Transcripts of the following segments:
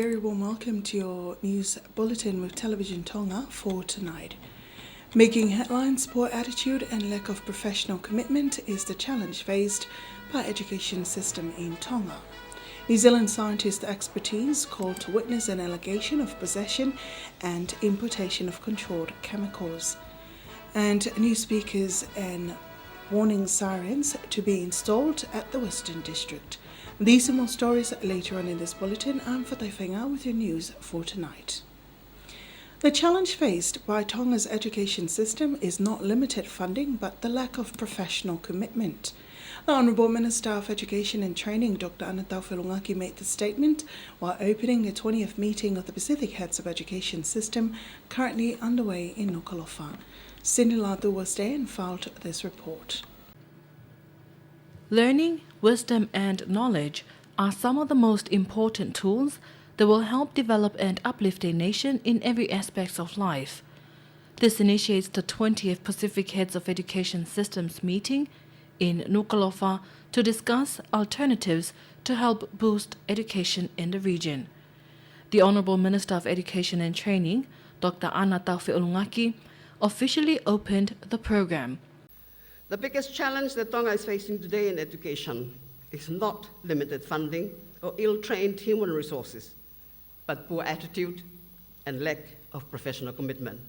very warm welcome to your news bulletin with Television Tonga for tonight. Making headlines, poor attitude and lack of professional commitment is the challenge faced by education system in Tonga. New Zealand scientist expertise called to witness an allegation of possession and importation of controlled chemicals. And new speakers and warning sirens to be installed at the Western District. These and more stories later on in this bulletin. I'm Fatai Whainga with your news for tonight. The challenge faced by Tonga's education system is not limited funding but the lack of professional commitment. The Honourable Minister of Education and Training, Dr. Ana Tauwhelungaki, made the statement while opening the 20th meeting of the Pacific Heads of Education System currently underway in Nuku'alofa. Cindy Ladu was there and filed this report. Learning, wisdom and knowledge are some of the most important tools that will help develop and uplift a nation in every aspect of life. This initiates the 20th Pacific Heads of Education Systems meeting in Nuku'alofa to discuss alternatives to help boost education in the region. The Honourable Minister of Education and Training, Dr. Ana Tauwhelungaki, officially opened the program. The biggest challenge that Tonga is facing today in education is not limited funding or ill-trained human resources, but poor attitude and lack of professional commitment.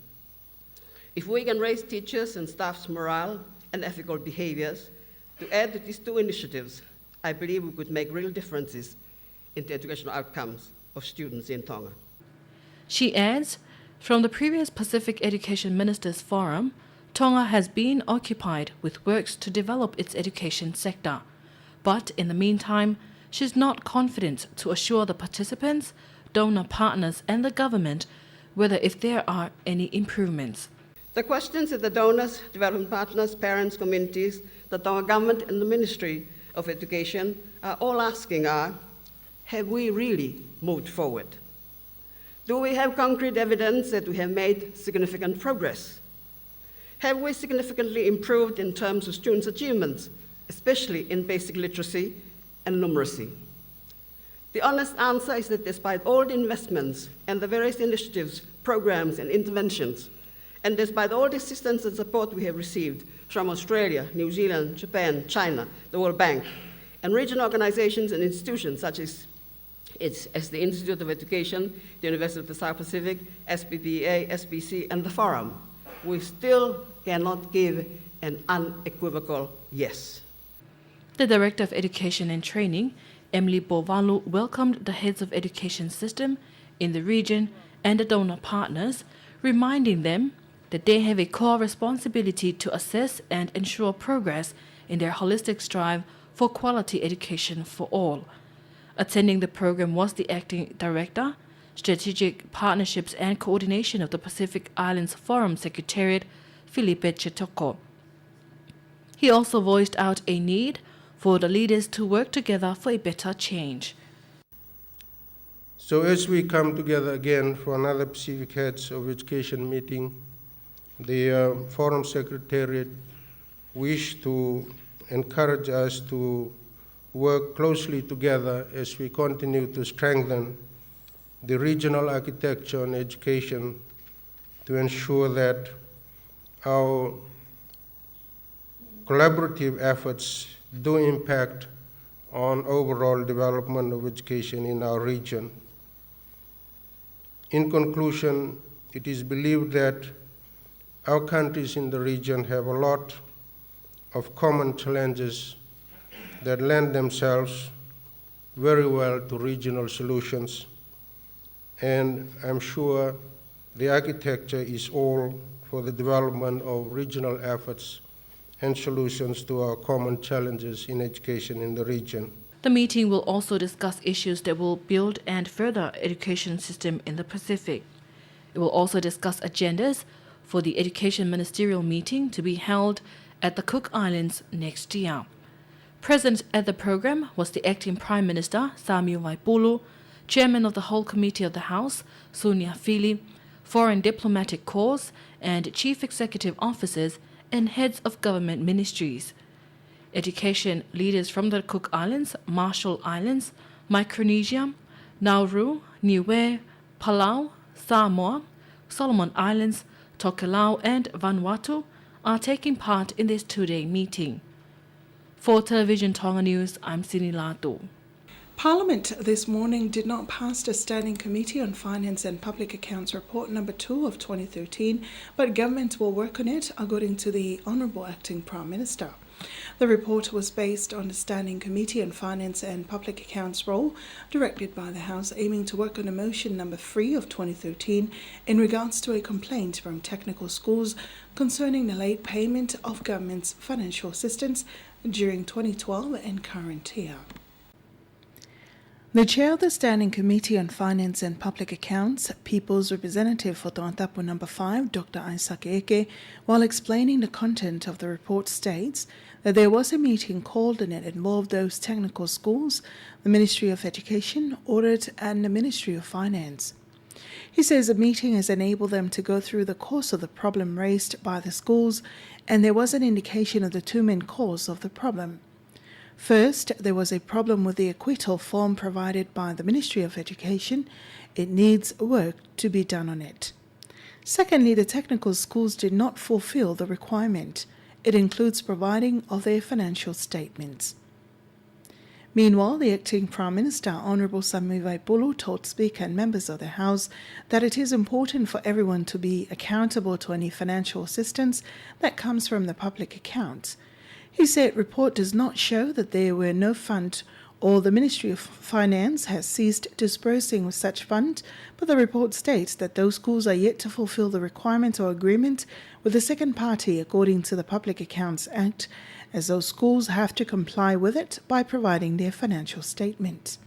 If we can raise teachers and staff's morale and ethical behaviors to add to these two initiatives, I believe we could make real differences in the educational outcomes of students in Tonga. She adds, from the previous Pacific Education Ministers Forum, Tonga has been occupied with works to develop its education sector. But in the meantime, she is not confident to assure the participants, donor partners and the government whether if there are any improvements. The questions that the donors, development partners, parents, communities, the Tonga government and the Ministry of Education are all asking are, have we really moved forward? Do we have concrete evidence that we have made significant progress? Have we significantly improved in terms of students' achievements, especially in basic literacy and numeracy? The honest answer is that despite all the investments and the various initiatives, programs and interventions, and despite all the assistance and support we have received from Australia, New Zealand, Japan, China, the World Bank, and regional organizations and institutions such as the Institute of Education, the University of the South Pacific, SPPA, SPC, and the Forum, we still cannot give an unequivocal yes. The Director of Education and Training, Emily Bovalu, welcomed the heads of education system in the region and the donor partners, reminding them that they have a core responsibility to assess and ensure progress in their holistic strive for quality education for all. Attending the program was the Acting Director, Strategic Partnerships and Coordination of the Pacific Islands Forum Secretariat, Felipe Chetoko. He also voiced out a need for the leaders to work together for a better change. So as we come together again for another Pacific Heads of Education meeting, the Forum Secretariat wish to encourage us to work closely together as we continue to strengthen the regional architecture on education to ensure that our collaborative efforts do impact on overall development of education in our region. In conclusion, it is believed that our countries in the region have a lot of common challenges that lend themselves very well to regional solutions. And I'm sure the architecture is all for the development of regional efforts and solutions to our common challenges in education in the region. The meeting will also discuss issues that will build and further education system in the Pacific. It will also discuss agendas for the Education Ministerial meeting to be held at the Cook Islands next year. Present at the program was the Acting Prime Minister, Sami Waipulu, Chairman of the Whole Committee of the House, Sonia Fili, Foreign Diplomatic Corps, and Chief Executive Officers and Heads of Government Ministries. Education leaders from the Cook Islands, Marshall Islands, Micronesia, Nauru, Niue, Palau, Samoa, Solomon Islands, Tokelau, and Vanuatu are taking part in this two-day meeting. For Television Tonga News, I'm Sini Latu. Parliament this morning did not pass the Standing Committee on Finance and Public Accounts Report number 2 of 2013, but government will work on it, according to the Honourable Acting Prime Minister. The report was based on the Standing Committee on Finance and Public Accounts role directed by the House, aiming to work on a motion number 3 of 2013 in regards to a complaint from technical schools concerning the late payment of government's financial assistance during 2012 and current year. The chair of the Standing Committee on Finance and Public Accounts, People's Representative for Tongatapu No. 5, Dr. Isaac Eke, while explaining the content of the report, states that there was a meeting called and it involved those technical schools, the Ministry of Education, Audit, and the Ministry of Finance. He says the meeting has enabled them to go through the course of the problem raised by the schools, and there was an indication of the two main causes of the problem. First, there was a problem with the acquittal form provided by the Ministry of Education. It needs work to be done on it. Secondly, the technical schools did not fulfill the requirement. It includes providing of their financial statements. Meanwhile, the acting Prime Minister, Honourable Sami Vaipulu, told Speaker and members of the House that it is important for everyone to be accountable to any financial assistance that comes from the public accounts. He said report does not show that there were no fund or the Ministry of Finance has ceased disbursing of such fund, but the report states that those schools are yet to fulfill the requirement or agreement with the second party according to the Public Accounts Act, as those schools have to comply with it by providing their financial statement.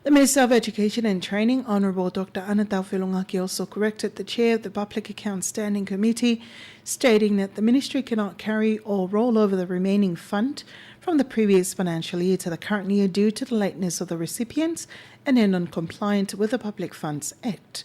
The Minister of Education and Training, Honourable Dr. Anatau Filungaki, also corrected the chair of the Public Accounts Standing Committee, stating that the ministry cannot carry or roll over the remaining fund from the previous financial year to the current year due to the lateness of the recipients and are non-compliant with the Public Funds Act.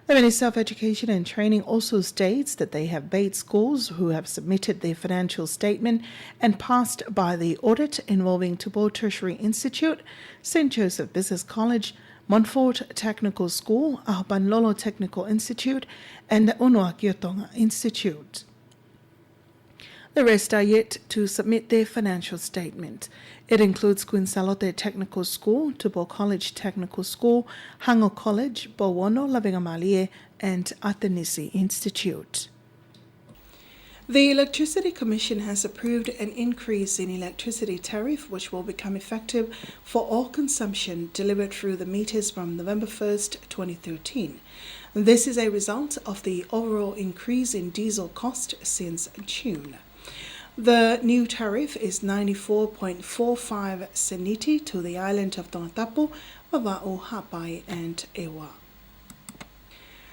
The Minister of Education and Training also states that they have bait schools who have submitted their financial statement and passed by the audit involving Tupou Tertiary Institute, St. Joseph Business College, Montfort Technical School, Ahapanlolo Technical Institute, and the Unuaki Tonga Institute. The rest are yet to submit their financial statement. It includes Queen Salote Technical School, Tupou College Technical School, Hango College, Bowono, Lavingamalie, and Atenisi Institute. The Electricity Commission has approved an increase in electricity tariff which will become effective for all consumption delivered through the meters from November 1st, 2013. This is a result of the overall increase in diesel cost since June. The new tariff is 94.45 seniti to the island of Tongatapu, Vava'u, Hapai, and Ewa.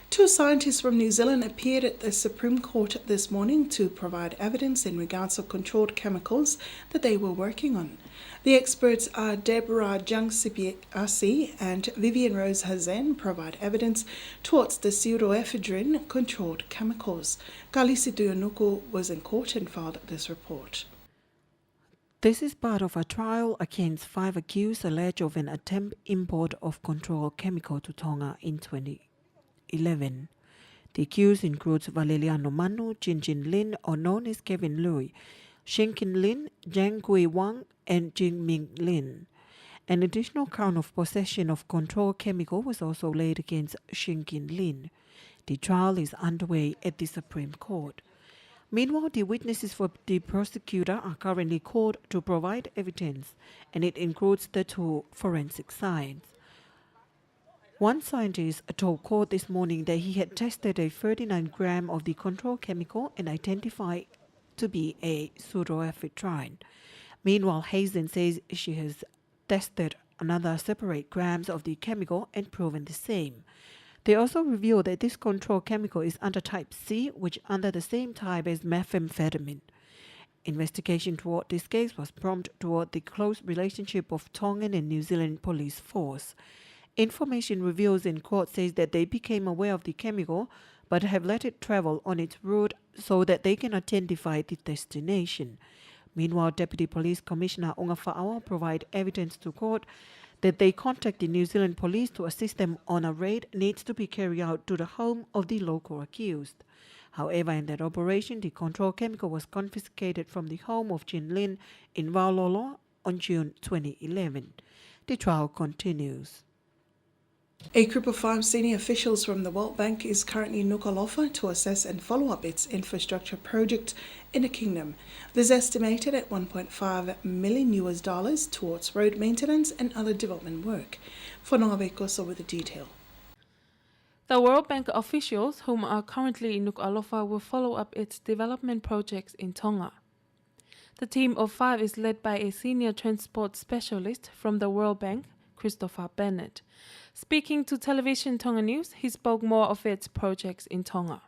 Two scientists from New Zealand appeared at the Supreme Court this morning to provide evidence in regards of controlled chemicals that they were working on. The experts are Deborah Jangsipiasi and Vivian Rose Hazen provide evidence towards the pseudoephedrine controlled chemicals. Kalisi Duyonuku was in court and filed this report. This is part of a trial against 5 accused alleged of an attempt import of controlled chemical to Tonga in 2011. The accused includes Valeriano Manu, Jinjin Lin, or known as Kevin Lui, Shinkin Lin, Zhang Gui Wang, and Jing Ming Lin. An additional count of possession of controlled chemical was also laid against Shinkin Lin. The trial is underway at the Supreme Court. Meanwhile, the witnesses for the prosecutor are currently called to provide evidence, and it includes the two forensic science. One scientist told court this morning that he had tested a 39 gram of the controlled chemical and identified to be a pseudoephedrine. Meanwhile, Hazen says she has tested another separate grams of the chemical and proven the same. They also revealed that this controlled chemical is under type C, which under the same type as methamphetamine. Investigation toward this case was prompted toward the close relationship of Tongan and New Zealand police force. Information reveals in court says that they became aware of the chemical but have let it travel on its route so that they can identify the destination. Meanwhile, Deputy Police Commissioner Unga Fa'awa provide evidence to court that they contact the New Zealand police to assist them on a raid needs to be carried out to the home of the local accused. However, in that operation, the controlled chemical was confiscated from the home of Chin Lin in Wailolo on June 2011. The trial continues. A group of 5 senior officials from the World Bank is currently in Nuku'alofa to assess and follow up its infrastructure project in the kingdom. This is estimated at $1.5 million towards road maintenance and other development work. Fononga Koso with the detail. The World Bank officials, whom are currently in Nuku'alofa, will follow up its development projects in Tonga. The team of 5 is led by a senior transport specialist from the World Bank, Christopher Bennett. Speaking to Television Tonga News, he spoke more of its projects in Tonga.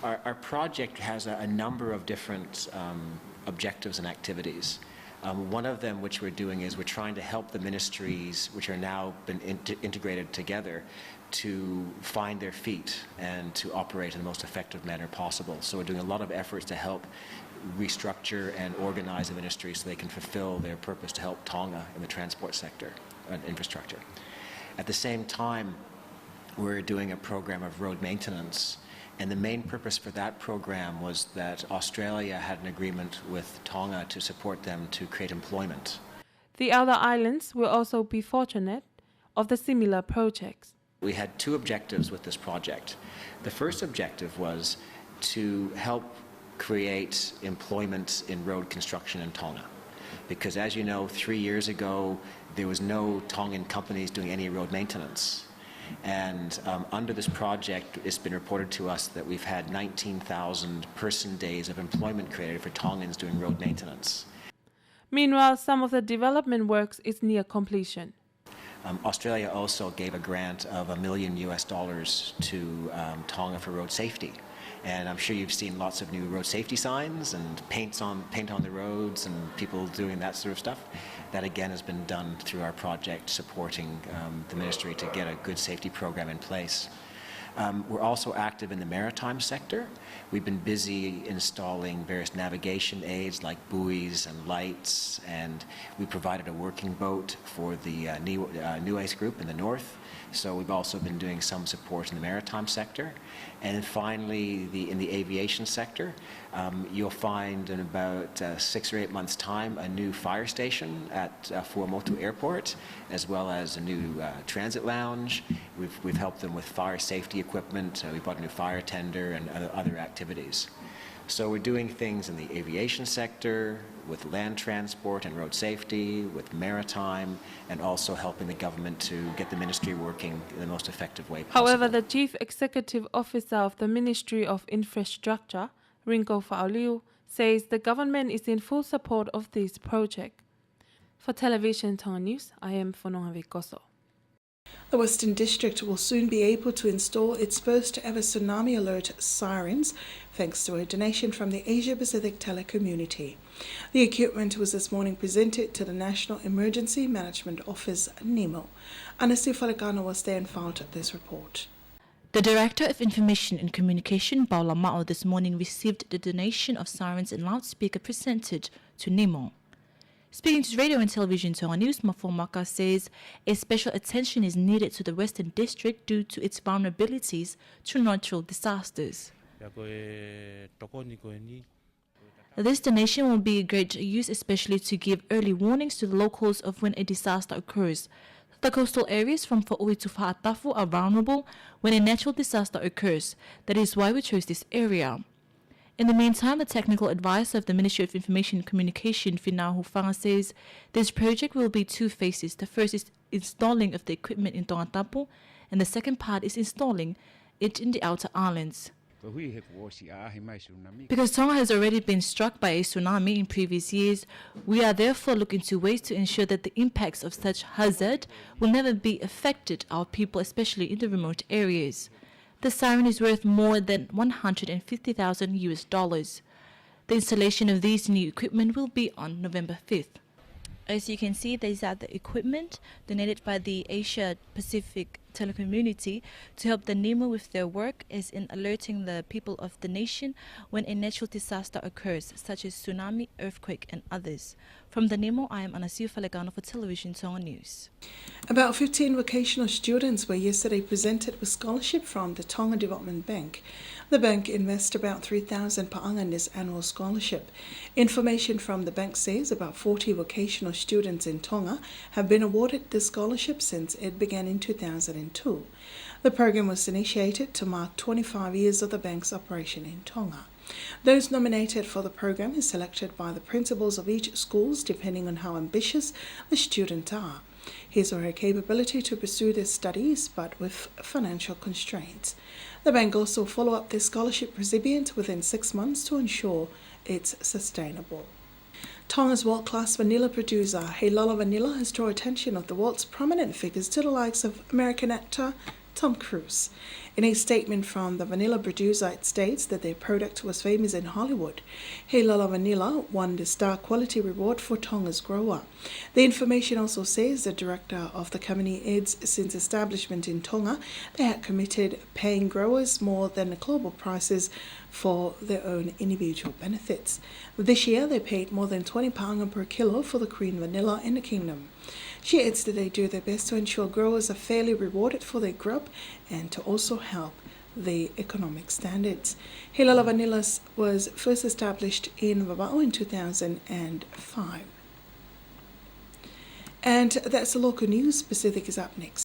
Our project has a number of different objectives and activities. One of them which we're doing is we're trying to help the ministries which are now been integrated together to find their feet and to operate in the most effective manner possible. So we're doing a lot of efforts to help restructure and organize the ministry so they can fulfill their purpose to help Tonga in the transport sector and infrastructure. At the same time, we're doing a program of road maintenance, and the main purpose for that program was that Australia had an agreement with Tonga to support them to create employment. The other islands will also be fortunate of the similar projects. We had 2 objectives with this project. The first objective was to help create employment in road construction in Tonga. Because as you know, 3 years ago, there was no Tongan companies doing any road maintenance. And under this project, it's been reported to us that we've had 19,000 person days of employment created for Tongans doing road maintenance. Meanwhile, some of the development works is near completion. Australia also gave a grant of $1 million to Tonga for road safety. And I'm sure you've seen lots of new road safety signs and paint on the roads and people doing that sort of stuff. That again has been done through our project supporting the ministry to get a good safety program in place. We're also active in the maritime sector. We've been busy installing various navigation aids like buoys and lights, and we provided a working boat for the Nuais group in the north. So we've also been doing some support in the maritime sector. And finally, in the aviation sector, you'll find in about 6 or 8 months' time a new fire station at Fuamotu Airport, as well as a new transit lounge. We've helped them with fire safety equipment. We bought a new fire tender and other activities. So we're doing things in the aviation sector, with land transport and road safety, with maritime, and also helping the government to get the ministry working in the most effective way possible. However, the Chief Executive Officer of the Ministry of Infrastructure, Rinko Fa'oliu, says the government is in full support of this project. For Television Tonga News, I am Fononga Vikoso. The Western District will soon be able to install its first ever tsunami alert sirens thanks to a donation from the Asia Pacific telecommunity. The equipment was this morning presented to the National Emergency Management Office, NEMO. Anasi Falekano was there and filed this report. The Director of Information and Communication, Paula Mao, this morning received the donation of sirens and loudspeaker presented to NEMO. Speaking to Radio and Television Tonga News, Mafomaka says a special attention is needed to the Western District due to its vulnerabilities to natural disasters. This donation will be a great use, especially to give early warnings to the locals of when a disaster occurs. The coastal areas from Fa'ui to Fa'atafu are vulnerable when a natural disaster occurs. That is why we chose this area. In the meantime, the technical advisor of the Ministry of Information and Communication, Finau Hufanga, says this project will be 2 phases. The first is installing of the equipment in Tongatapu, and the second part is installing it in the outer islands. Because Tonga has already been struck by a tsunami in previous years, we are therefore looking to ways to ensure that the impacts of such hazard will never be affected our people, especially in the remote areas. The siren is worth more than $150,000. The installation of these new equipment will be on November 5th. As you can see, these are the equipment donated by the Asia Pacific telecommunity to help the NEMO with their work is in alerting the people of the nation when a natural disaster occurs, such as tsunami, earthquake, and others. From the NEMO, I am Anasiu Falegano for Television Tonga News. About 15 vocational students were yesterday presented with scholarship from the Tonga Development Bank. The bank invests about 3,000 pa'anga in this annual scholarship. Information from the bank says about 40 vocational students in Tonga have been awarded this scholarship since it began in 2002. The program was initiated to mark 25 years of the bank's operation in Tonga. Those nominated for the program is selected by the principals of each school depending on how ambitious the students are, his or her capability to pursue their studies, but with financial constraints. The bank also follow up their scholarship recipient within 6 months to ensure it's sustainable. Tonga's world-class vanilla producer, Heilala Vanilla, has drawn attention of the world's prominent figures to the likes of American actor Tom Cruise. In a statement from the vanilla producer, it states that their product was famous in Hollywood. Heilala Vanilla won the Star Quality Reward for Tonga's grower. The information also says the director of the company adds since establishment in Tonga, they had committed paying growers more than the global prices for their own individual benefits. This year, they paid more than 20 pa'anga per kilo for the green vanilla in the kingdom. She adds that they do their best to ensure growers are fairly rewarded for their grub and to also help the economic standards. Heilala Vanilla was first established in Vava'o in 2005. And that's the local news. Pacific is up next.